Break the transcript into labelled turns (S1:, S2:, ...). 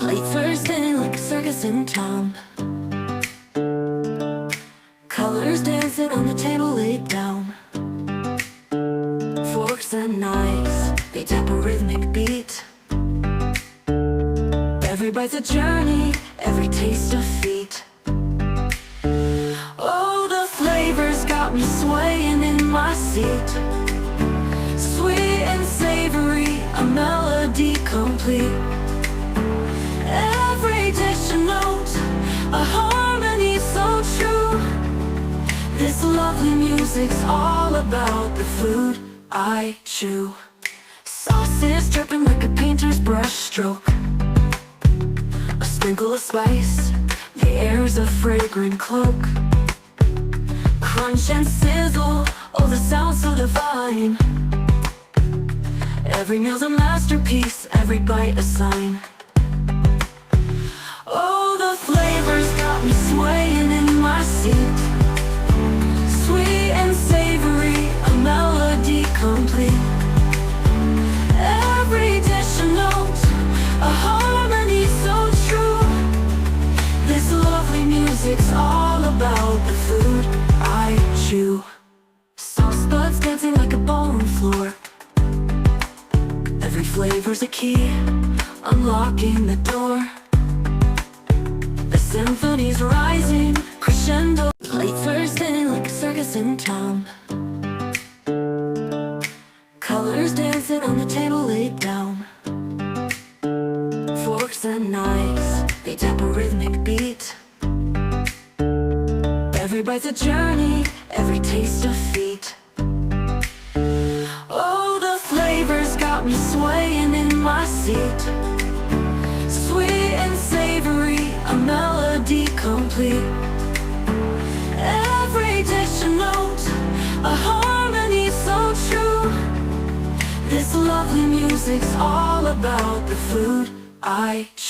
S1: Late Thursday like a circus in town. Colors dancing on the table laid down. Forks and knives, they tap a rhythmic beat. Every bite's a journey, every taste a feat. Oh, the flavors got me swaying in my seat. Sweet and savory, a melody complete. Every dish a note, a harmony so true. This lovely music's all about the food I chew. Sauces dripping like a painter's brush stroke. A sprinkle of spice, the air's a fragrant cloak. Crunch and sizzle, oh the sound so divine. Every meal's a masterpiece, every bite a sign. Oh, the flavors got me swaying in my seat. Sweet and savory, a melody complete. Every dish a note, a harmony so true. This lovely music's all about the food I chew. Sauce buds dancing like a ballroom floor. Every flavor's a key, unlocking the door. The symphony's rising, crescendo. Late Thursday like a circus in town. Colors dancing on the table laid down. Forks and knives, they tap a rhythmic beat. Every bite's a journey, every taste a feat. Oh, the flavors got me swaying in my seat. Sweet and savory, a melody complete. Every dish a note, a harmony so true. This lovely music's all about the food I chew.